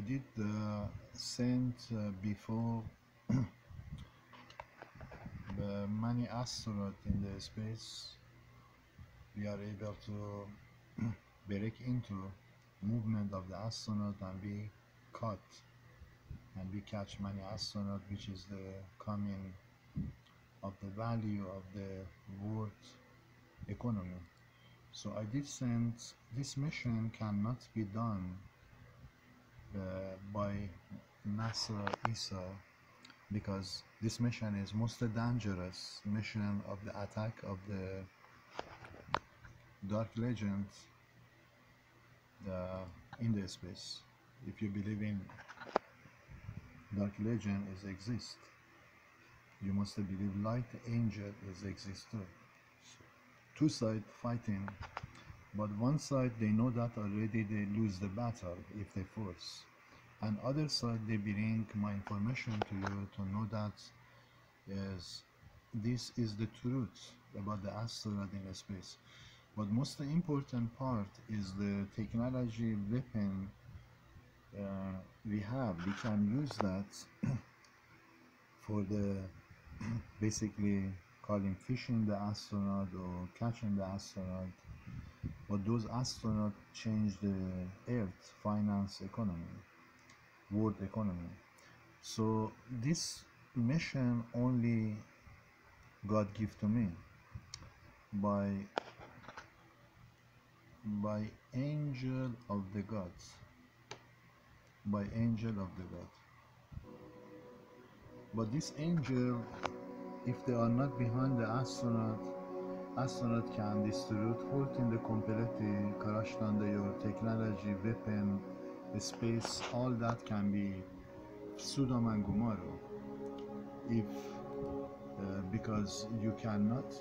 did send before many asteroids in the space. We are able to break into movement of the astronaut, and we caught and we catch many astronauts, which is the coming of the value of the world economy. So I did send. This mission cannot be done by NASA ESA, because this mission is most dangerous mission of the attack of the dark legends in the space. If you believe in dark legend is exist, you must believe light angel is exist too. Two sides fighting, but one side they know that already they lose the battle if they force, and other side they bring my information to you to know that this is the truth about the asteroid in space. But most important part is the technology weapon we have. We can use that for the basically calling fishing the astronaut or catching the astronaut. But those astronauts change the earth finance economy, world economy. So this mission only God give to me by angel of the gods, by angel of the God. But this angel, if they are not behind the astronaut can distribute in the completely crash under your technology, weapon, space, all that can be Sodom and Gomorrah. If because you cannot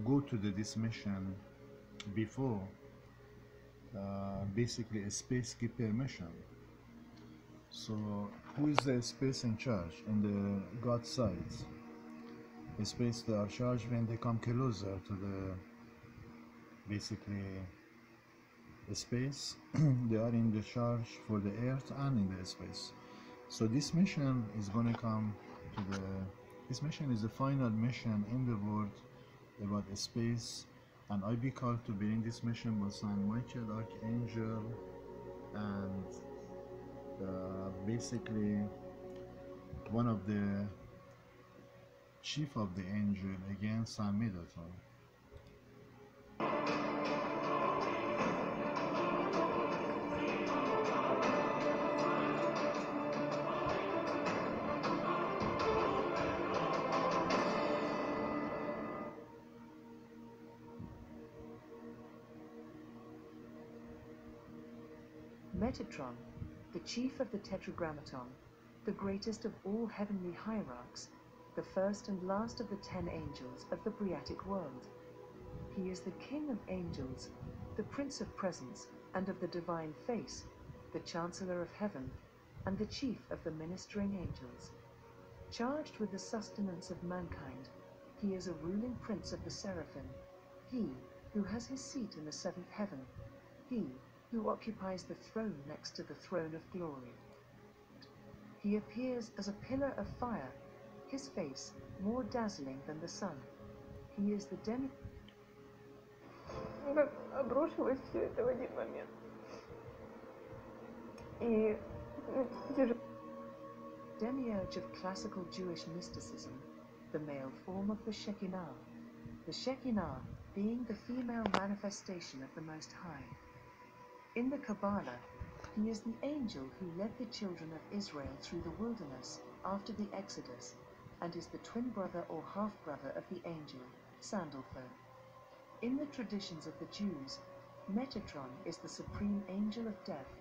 go to this mission before basically a space give permission. So who is the space in charge in the God side? The space they are charged when they come closer to the basically the space. They are in the charge for the earth and in the space. So this mission is going to come to the, this mission is the final mission in the world about the space, and I be called to bring this mission by Saint Michael Archangel, and basically one of the chief of the angel against Saint Metatron. Metatron, the chief of the Tetragrammaton, the greatest of all heavenly hierarchs, the first and last of the 10 angels of the Briatic world. He is the king of angels, the prince of presence and of the divine face, the chancellor of heaven, and the chief of the ministering angels. Charged with the sustenance of mankind, he is a ruling prince of the seraphim, he who has his seat in the seventh heaven, he who occupies the throne next to the throne of glory. He appears as a pillar of fire, his face more dazzling than the sun. He is the Обрушилось все это в один момент. demiurge of classical Jewish mysticism, the male form of the Shekinah being the female manifestation of the Most High. In the Kabbalah, he is the angel who led the children of Israel through the wilderness after the Exodus, and is the twin brother or half-brother of the angel, Sandalphon. In the traditions of the Jews, Metatron is the supreme angel of death,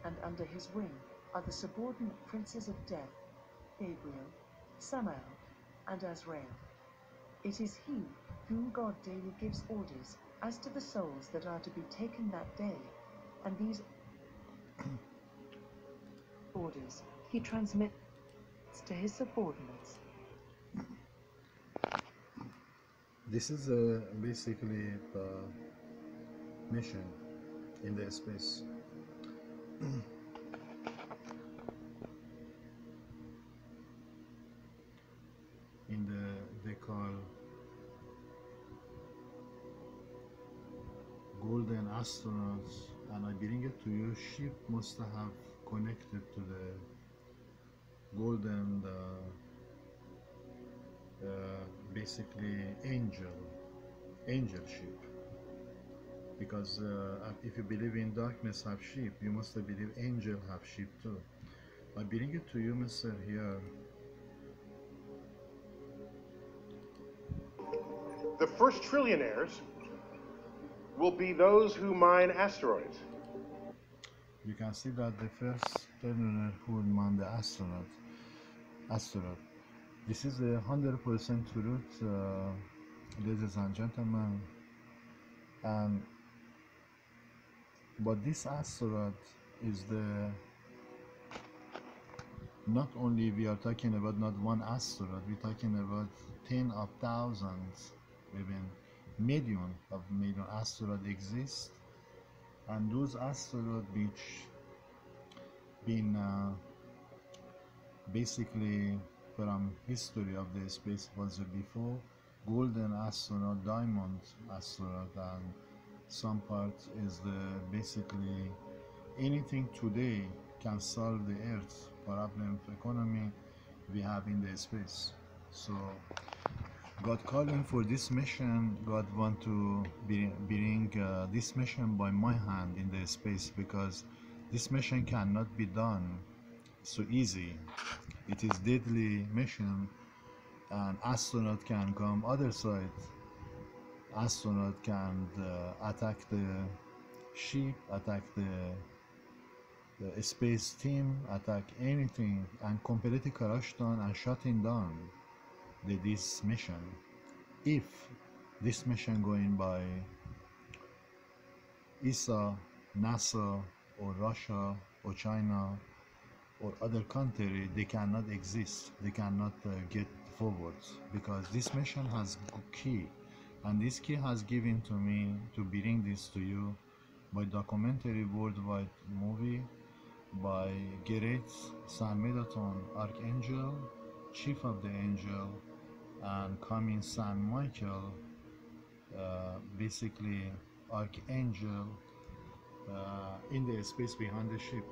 and under his wing are the subordinate princes of death, Gabriel, Samael, and Azrael. It is he whom God daily gives orders as to the souls that are to be taken that day, and these orders he transmits to his subordinates. This is basically a mission in the space. called golden astronauts, and I bring it to you. Ship must have connected to the golden basically angel ship, because if you believe in darkness have sheep, you must believe angel have sheep too. I bring it to you, Mr. Here. The first trillionaires will be those who mine asteroids. You can see that the first trillionaire who will mine the asteroid. This is a 100% truth, ladies and gentlemen. And but this asteroid is the, not only we are talking about not one asteroid, we're talking about 10 of thousands, even million asteroids exist, and those asteroids which been basically from history of the space was before golden asteroid, diamond asteroid, and some part is the basically anything today can solve the earth problem of economy we have in the space. So God calling for this mission. God want to bring this mission by my hand in the space, because this mission cannot be done so easy. It is deadly mission, and astronaut can come other side. Astronaut can attack the ship, attack the space team, attack anything, and completely crash down and shutting down this mission. If this mission going by ESA, NASA, or Russia, or China, or other country, they cannot exist, they cannot get forward, because this mission has key, and this key has given to me to bring this to you by documentary worldwide movie by great San Medaton Archangel, Chief of the Angel, and coming San Michael, basically Archangel, in the space behind the ship.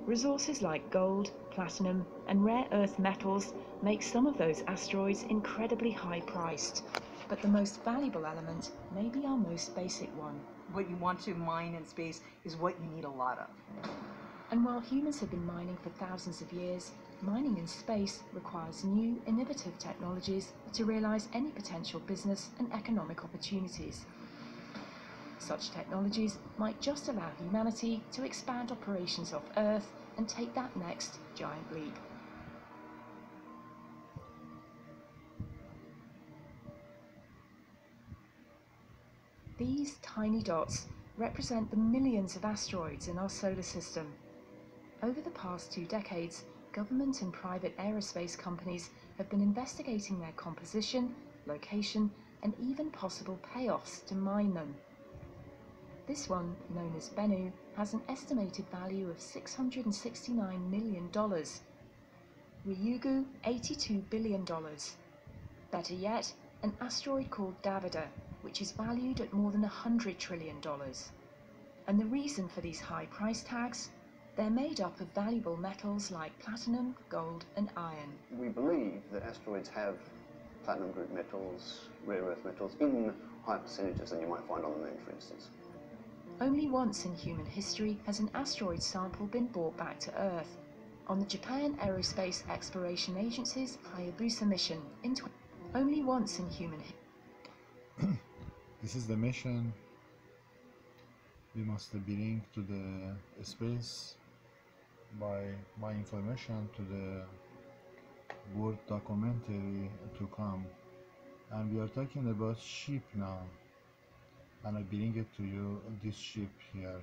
Resources like gold, platinum, and rare earth metals make some of those asteroids incredibly high-priced. But the most valuable element may be our most basic one. What you want to mine in space is what you need a lot of. And while humans have been mining for thousands of years, mining in space requires new, innovative technologies to realize any potential business and economic opportunities. Such technologies might just allow humanity to expand operations off Earth and take that next giant leap. These tiny dots represent the millions of asteroids in our solar system. Over the past 2 decades, government and private aerospace companies have been investigating their composition, location, and even possible payoffs to mine them. This one, known as Bennu, has an estimated value of $669 million. Ryugu, $82 billion. Better yet, an asteroid called Davida, which is valued at more than $100 trillion. And the reason for these high price tags? They're made up of valuable metals like platinum, gold, and iron. We believe that asteroids have platinum group metals, rare earth metals, in higher percentages than you might find on the moon, for instance. Only once in human history has an asteroid sample been brought back to Earth, on the Japan Aerospace Exploration Agency's Hayabusa mission in only once in human history. This is the mission we must bring to the space by my information to the world documentary to come, and we are talking about ship now, and I bring it to you, this ship here.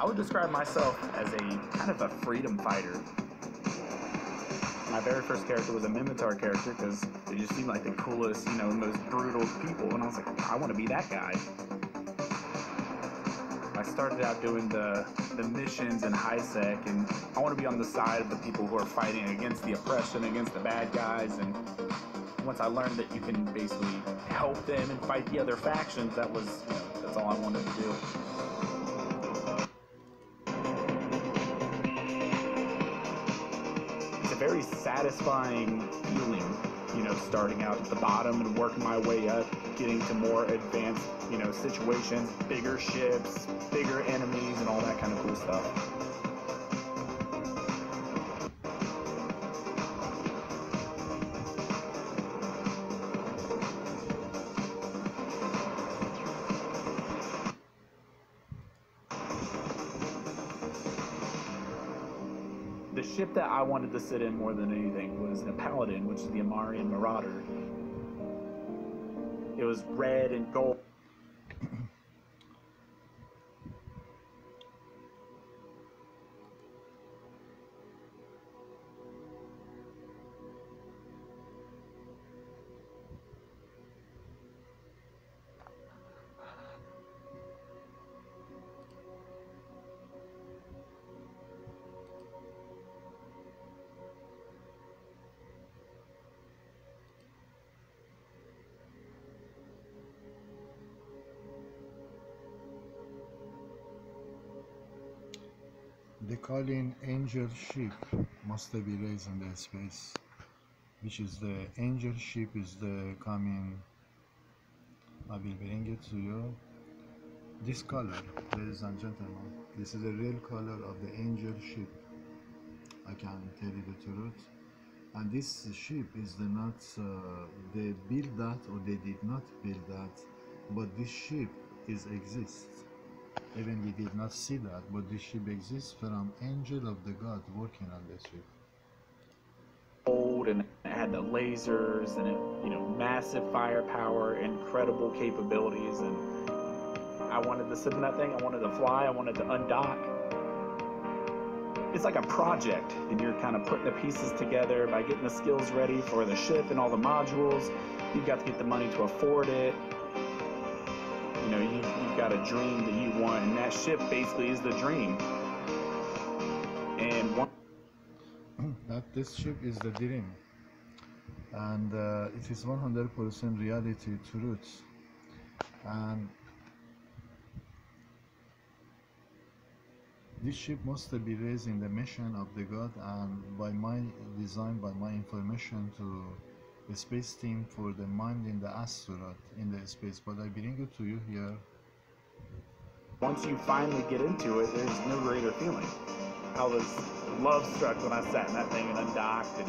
I would describe myself as a kind of a freedom fighter. My very first character was a Minotaur character because they just seemed like the coolest, you know, most brutal people, and I was like, I want to be that guy. I started out doing the missions in high sec, and I want to be on the side of the people who are fighting against the oppression, against the bad guys, and once I learned that you can basically help them and fight the other factions, that was, you know, that's all I wanted to do. It's a very satisfying feeling, you know, starting out at the bottom and working my way up, getting to more advanced, you know, situations, bigger ships, bigger enemies, and all that kind of cool stuff. The ship that I wanted to sit in more than anything was the Paladin, which is the Amarian Marauder. It was red and gold. The calling angel ship must be raised in the space, which is the angel ship is the coming. I will bring it to you. This color, ladies and gentlemen, this is the real color of the angel ship. I can tell you the truth. And this ship is the not they built that or they did not build that, but this ship exists. Even we did not see that, but this ship exists from angel of the God working on this ship. Old, and it had the lasers and it, you know, massive firepower, incredible capabilities, and I wanted to sit in that thing. I wanted to fly. I wanted to undock. It's like a project, and you're kind of putting the pieces together by getting the skills ready for the ship and all the modules. You've got to get the money to afford it. You know, you've got a dream that you want, and that ship basically is the dream. And that this ship is the dream, and it is 100% reality truth. And this ship must be raised in the mission of the God, and by my design, by my information to the space team for the minding the asteroid in the space. But I bring it to you here. once you finally get into it, there's no greater feeling. I was love struck when I sat in that thing and undocked, and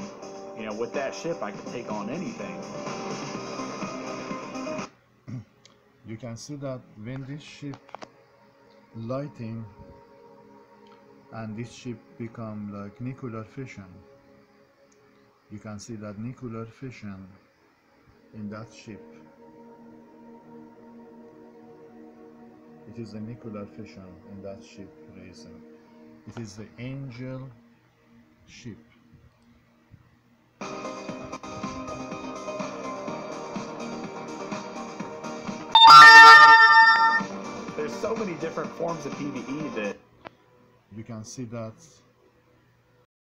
you know, with that ship I could take on anything. You can see that when this ship lighting and this ship become like nuclear fission, you can see that nuclear fission in that ship. It is a nuclear fission in that ship raising. It is the angel ship. There's so many different forms of PvE that you can see that